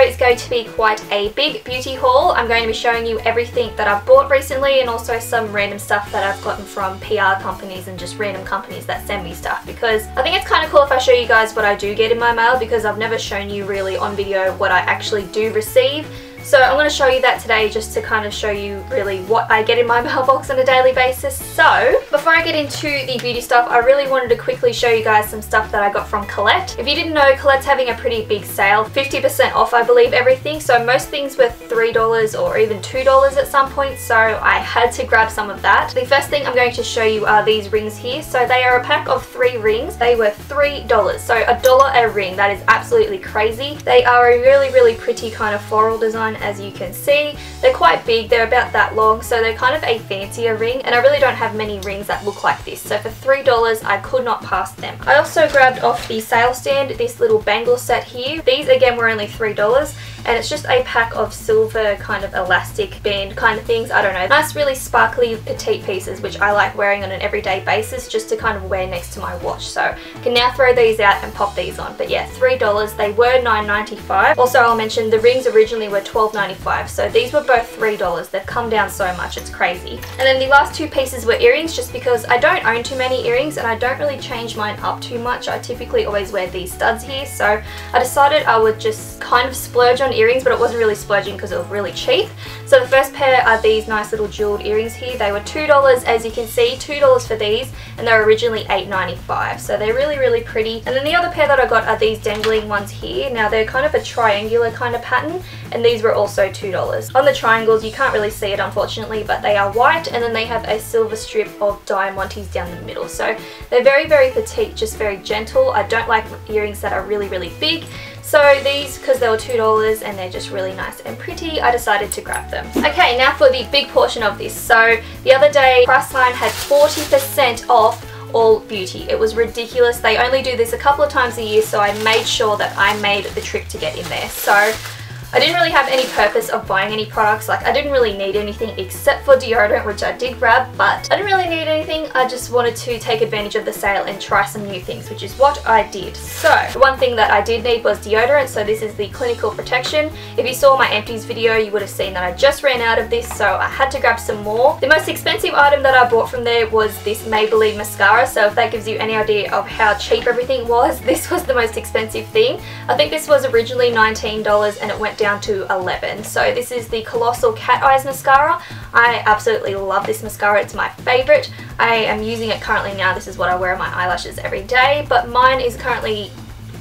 is going to be quite a big beauty haul. I'm going to be showing you everything that I've bought recently and also some random stuff that I've gotten from PR companies and just random companies that send me stuff, because I think it's kind of cool if I show you guys what I do get in my mail, because I've never shown you really on video what I actually do receive. So I'm going to show you that today just to kind of show you really what I get in my mailbox on a daily basis. So before I get into the beauty stuff, I really wanted to quickly show you guys some stuff that I got from Colette. If you didn't know, Colette's having a pretty big sale, 50% off I believe everything. So most things were $3 or even $2 at some point, so I had to grab some of that. The first thing I'm going to show you are these rings here. So they are a pack of 3 rings. They were $3, so $1 a ring. That is absolutely crazy. They are a really pretty kind of floral design. As you can see, they're quite big, they're about that long, so they're kind of a fancier ring, and I really don't have many rings that look like this, so for $3 I could not pass them. I also grabbed off the sale stand this little bangle set here. These again were only $3, and it's just a pack of silver kind of elastic band kind of things. I don't know, nice really sparkly petite pieces which I like wearing on an everyday basis just to kind of wear next to my watch, so I can now throw these out and pop these on. But yeah, $3. They were $9.95. Also I'll mention the rings originally were $12.95, so these were both $3. They've come down so much, it's crazy. And then the last 2 pieces were earrings, just because I don't own too many earrings and I don't really change mine up too much. I typically always wear these studs here, so I decided I would just kind of splurge on earrings, but it wasn't really splurging because it was really cheap. So the first pair are these nice little jeweled earrings here. They were $2, as you can see, $2 for these, and they were originally $8.95, so they're really pretty. And then the other pair that I got are these dangling ones here. Now they're kind of a triangular kind of pattern, and these were also $2. On the triangles you can't really see it unfortunately, but they are white, and then they have a silver strip of diamantes down the middle, so they're very petite, just very gentle. I don't like earrings that are really big, so these, because they were $2 and they're just really nice and pretty, I decided to grab them. Okay, now for the big portion of this. So the other day Priceline had 40% off all beauty. It was ridiculous. They only do this a couple of times a year, so I made sure that I made the trip to get in there. So I didn't really have any purpose of buying any products. Like, I didn't really need anything except for deodorant, which I did grab, but I didn't really need anything. I just wanted to take advantage of the sale and try some new things, which is what I did. So the one thing that I did need was deodorant. So this is the Clinical Protection. If you saw my empties video, you would have seen that I just ran out of this, so I had to grab some more. The most expensive item that I bought from there was this Maybelline mascara, so if that gives you any idea of how cheap everything was, this was the most expensive thing. I think this was originally $19 and it went down to $11. So this is the Colossal Cat Eyes mascara. I absolutely love this mascara. It's my favorite. I am using it currently now. This is what I wear on my eyelashes every day, but mine is currently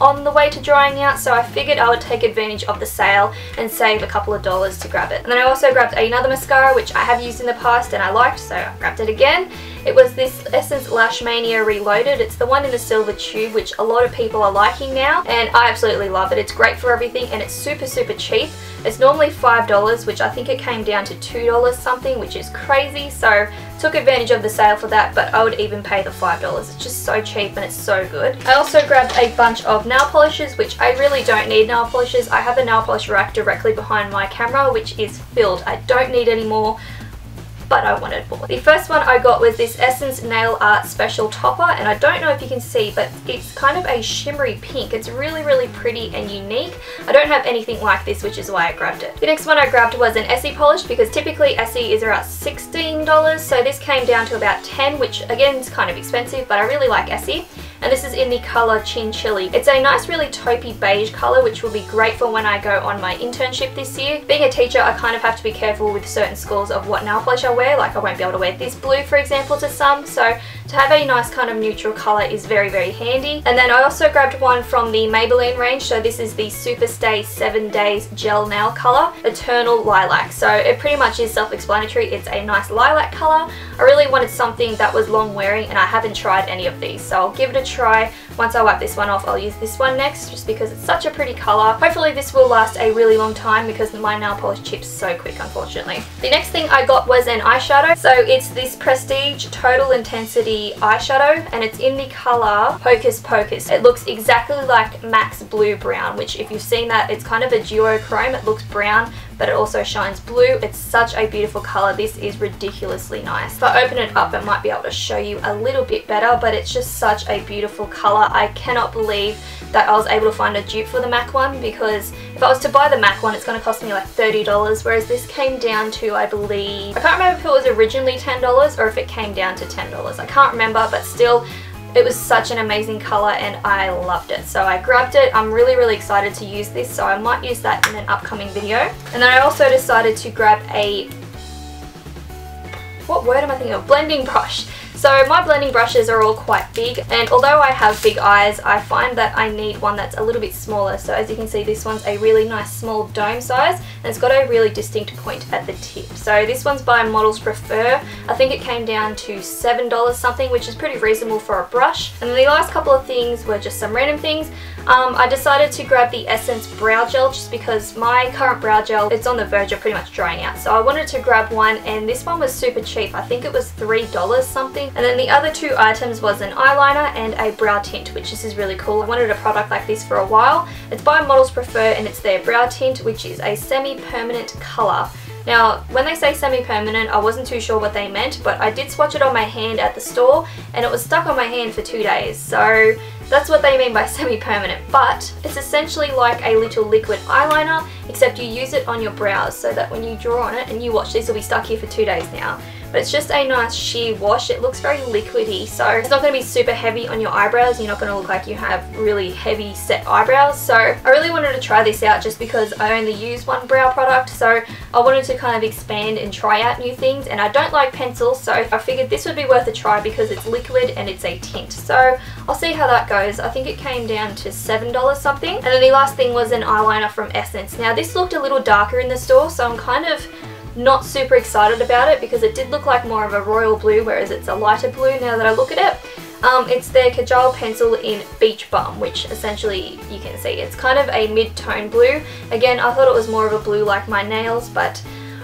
on the way to drying out, so I figured I would take advantage of the sale and save a couple of dollars to grab it. And then I also grabbed another mascara which I have used in the past and I liked, so I grabbed it again. It was this Essence Lash Mania Reloaded. It's the one in the silver tube, which a lot of people are liking now, and I absolutely love it. It's great for everything and it's super cheap. It's normally $5, which I think it came down to $2 something, which is crazy, so took advantage of the sale for that, but I would even pay the $5. It's just so cheap and it's so good. I also grabbed a bunch of nail polishes, which I really don't need nail polishes. I have a nail polish rack directly behind my camera, which is filled. I don't need any more, but I wanted more. The first one I got was this Essence Nail Art Special Topper, and I don't know if you can see, but it's kind of a shimmery pink. It's really pretty and unique. I don't have anything like this, which is why I grabbed it. The next one I grabbed was an Essie polish, because typically Essie is around $16, so this came down to about $10, which again is kind of expensive, but I really like Essie. And this is in the colour Chin Chili. It's a nice really taupey beige colour, which will be great for when I go on my internship this year. Being a teacher, I kind of have to be careful with certain schools of what nail polish I wear. Like, I won't be able to wear this blue, for example, to some, so to have a nice kind of neutral colour is very handy. And then I also grabbed one from the Maybelline range. So this is the Superstay 7 Days Gel Nail Colour, Eternal Lilac. So it pretty much is self-explanatory. It's a nice lilac colour. I really wanted something that was long wearing, and I haven't tried any of these, so I'll give it a try. Once I wipe this one off, I'll use this one next, just because it's such a pretty colour. Hopefully this will last a really long time, because my nail polish chips so quick, unfortunately. The next thing I got was an eyeshadow. So it's this Prestige Total Intensity eyeshadow, and it's in the colour Hocus Pocus. It looks exactly like MAC's Blue Brown, which if you've seen that, it's kind of a duochrome. It looks brown but it also shines blue. It's such a beautiful colour. This is ridiculously nice. If I open it up, I might be able to show you a little bit better, but it's just such a beautiful colour. I cannot believe that I was able to find a dupe for the MAC one, because if I was to buy the MAC one, it's going to cost me like $30, whereas this came down to, I believe, I can't remember if it was originally $10 or if it came down to $10. I can't remember, but still, it was such an amazing colour and I loved it. So I grabbed it. I'm really excited to use this, so I might use that in an upcoming video. And then I also decided to grab a, what word am I thinking of? Blending brush. So my blending brushes are all quite big, and although I have big eyes, I find that I need one that's a little bit smaller. So as you can see, this one's a really nice small dome size, and it's got a really distinct point at the tip. So this one's by Models Prefer. I think it came down to $7 something, which is pretty reasonable for a brush. And then the last couple of things were just some random things. I decided to grab the Essence Brow Gel just because my current brow gel, it's on the verge of pretty much drying out. So I wanted to grab one, and this one was super cheap. I think it was $3 something. And then the other two items was an eyeliner and a brow tint, which this is really cool. I wanted a product like this for a while. It's by Models Prefer, and it's their brow tint, which is a semi-permanent colour. Now, when they say semi-permanent, I wasn't too sure what they meant, but I did swatch it on my hand at the store, and it was stuck on my hand for 2 days. So that's what they mean by semi-permanent, but it's essentially like a little liquid eyeliner, except you use it on your brows so that when you draw on it, and you watch, this will be stuck here for 2 days now. But it's just a nice sheer wash. It looks very liquidy, so it's not going to be super heavy on your eyebrows. You're not going to look like you have really heavy set eyebrows. So I really wanted to try this out just because I only use one brow product, so I wanted to kind of expand and try out new things, and I don't like pencils, so I figured this would be worth a try because it's liquid and it's a tint. So I'll see how that goes. I think it came down to $7 something. And then the last thing was an eyeliner from Essence. Now this looked a little darker in the store, so I'm kind of not super excited about it because it did look like more of a royal blue, whereas it's a lighter blue now that I look at it. It's their Kajal pencil in Beach Bum, which essentially you can see it's kind of a mid-tone blue. Again, I thought it was more of a blue like my nails, but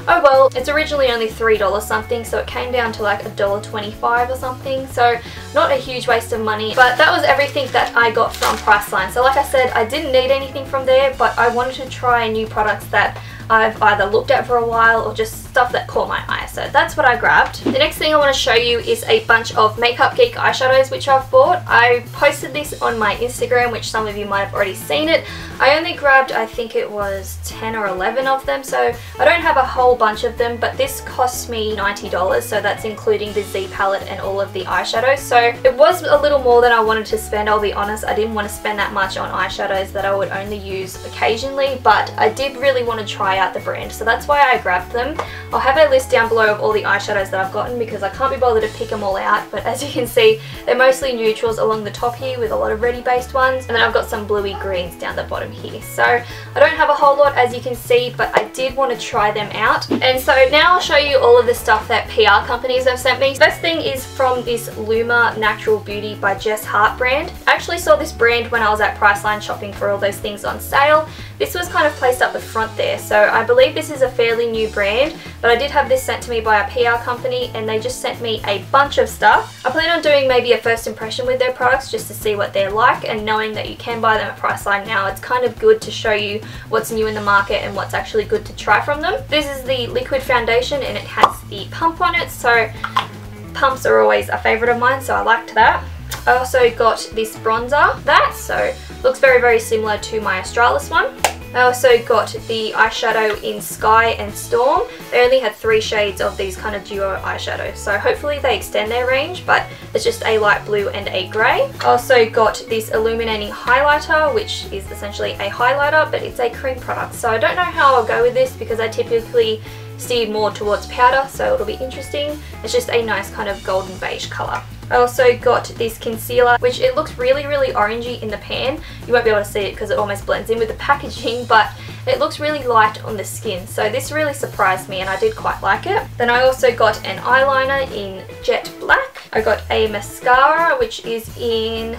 oh well. It's originally only $3 something, so it came down to like $1.25 or something, so not a huge waste of money. But that was everything that I got from Priceline. So like I said, I didn't need anything from there, but I wanted to try new products that I've either looked at for a while or just stuff that caught my eye. So that's what I grabbed. The next thing I want to show you is a bunch of Makeup Geek eyeshadows which I've bought. I posted this on my Instagram, which some of you might have already seen it. I only grabbed, I think it was 10 or 11 of them, so I don't have a whole bunch of them, but this cost me $90, so that's including the Z palette and all of the eyeshadows. So it was a little more than I wanted to spend, I'll be honest. I didn't want to spend that much on eyeshadows that I would only use occasionally, but I did really want to try out the brand, so that's why I grabbed them. I'll have a list down below of all the eyeshadows that I've gotten because I can't be bothered to pick them all out, but as you can see, they're mostly neutrals along the top here with a lot of reddy based ones, and then I've got some bluey greens down the bottom here. So I don't have a whole lot, as you can see, but I did want to try them out. And so now I'll show you all of the stuff that PR companies have sent me. First thing is from this Luma Natural Beauty by Jess Hart brand. I actually saw this brand when I was at Priceline shopping for all those things on sale. This was kind of placed up the front there, so I believe this is a fairly new brand, but I did have this sent to me by a PR company and they just sent me a bunch of stuff. I plan on doing maybe a first impression with their products just to see what they're like, and knowing that you can buy them at Priceline now, it's kind of good to show you what's new in the market and what's actually good to try from them. This is the liquid foundation and it has the pump on it, so pumps are always a favourite of mine, so I liked that. I also got this bronzer, so looks very similar to my Australis one. I also got the eyeshadow in Sky and Storm. They only had 3 shades of these kind of duo eyeshadows, so hopefully they extend their range, but it's just a light blue and a grey. I also got this illuminating highlighter, which is essentially a highlighter, but it's a cream product. So I don't know how I'll go with this because I typically steer more towards powder, so it'll be interesting. It's just a nice kind of golden beige colour. I also got this concealer, which it looks really orangey in the pan. You won't be able to see it because it almost blends in with the packaging, but it looks really light on the skin. So this really surprised me and I did quite like it. Then I also got an eyeliner in Jet Black. I got a mascara, which is in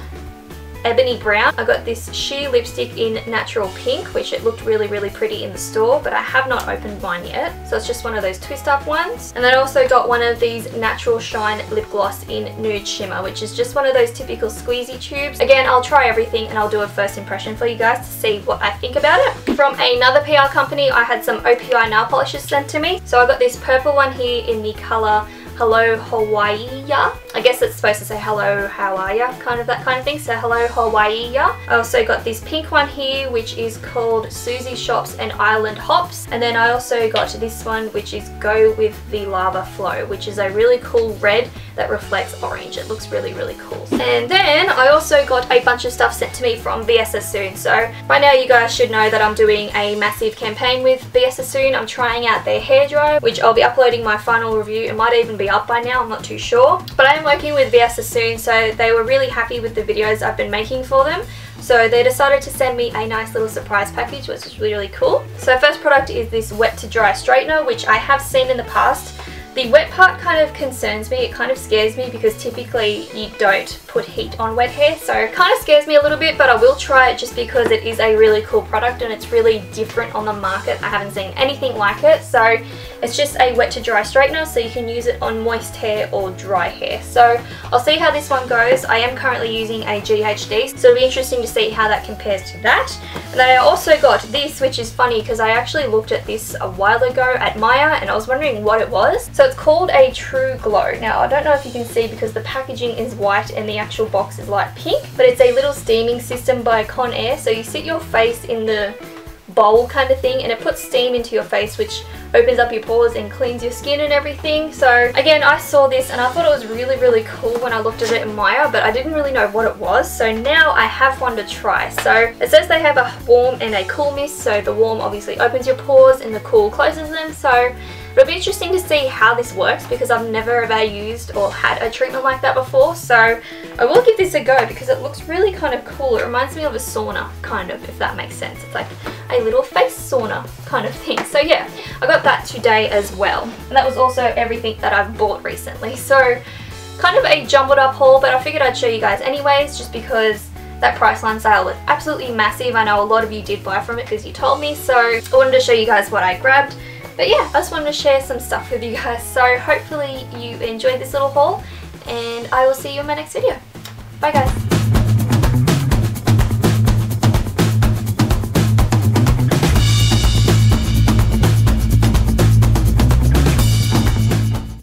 ebony brown. I got this sheer lipstick in natural pink, which it looked really, really pretty in the store, but I have not opened mine yet. So it's just one of those twist up ones. And then I also got one of these natural shine lip gloss in nude shimmer, which is just one of those typical squeezy tubes. Again, I'll try everything and I'll do a first impression for you guys to see what I think about it. From another PR company, I had some OPI nail polishes sent to me. So I got this purple one here in the colour Hello Hawaii. I guess it's supposed to say hello, how are ya, kind of that kind of thing. So hello Hawaii. I also got this pink one here, which is called Susie Shops and Island Hops. And then I also got this one, which is Go With The Lava Flow, which is a really cool red that reflects orange. It looks really, really cool. And then I also got a bunch of stuff sent to me from VS Soon. So by now you guys should know that I'm doing a massive campaign with VS Soon. I'm trying out their hairdryer, which I'll be uploading my final review. It might even be up by now, I'm not too sure. But I am working with VS Soon, so they were really happy with the videos I've been making for them. So they decided to send me a nice little surprise package, which is really, really cool. So first product is this wet to dry straightener, which I have seen in the past. The wet part kind of concerns me, it kind of scares me because typically you don't put heat on wet hair, so it kind of scares me a little bit, but I will try it just because it is a really cool product and it's really different on the market. I haven't seen anything like it. So it's just a wet to dry straightener, so you can use it on moist hair or dry hair. So I'll see how this one goes. I am currently using a GHD, so it'll be interesting to see how that compares to that. And then I also got this, which is funny because I actually looked at this a while ago at Maya and I was wondering what it was. So it's called a True Glow. Now I don't know if you can see because the packaging is white and the actual box is light pink, but it's a little steaming system by Conair. So you sit your face in the bowl kind of thing and it puts steam into your face, which opens up your pores and cleans your skin and everything. So again, I saw this and I thought it was really, really cool when I looked at it in Maya, but I didn't really know what it was. So now I have one to try. So it says they have a warm and a cool mist. So the warm obviously opens your pores and the cool closes them. So it'll be interesting to see how this works because I've never ever used or had a treatment like that before. So I will give this a go because it looks really kind of cool. It reminds me of a sauna, kind of, if that makes sense. It's like a little face sauna kind of thing. So yeah, I got that today as well. And that was also everything that I've bought recently. So kind of a jumbled up haul, but I figured I'd show you guys anyways, just because that Priceline sale was absolutely massive. I know a lot of you did buy from it because you told me. So I wanted to show you guys what I grabbed. But yeah, I just wanted to share some stuff with you guys. So hopefully you enjoyed this little haul and I will see you in my next video. Bye guys.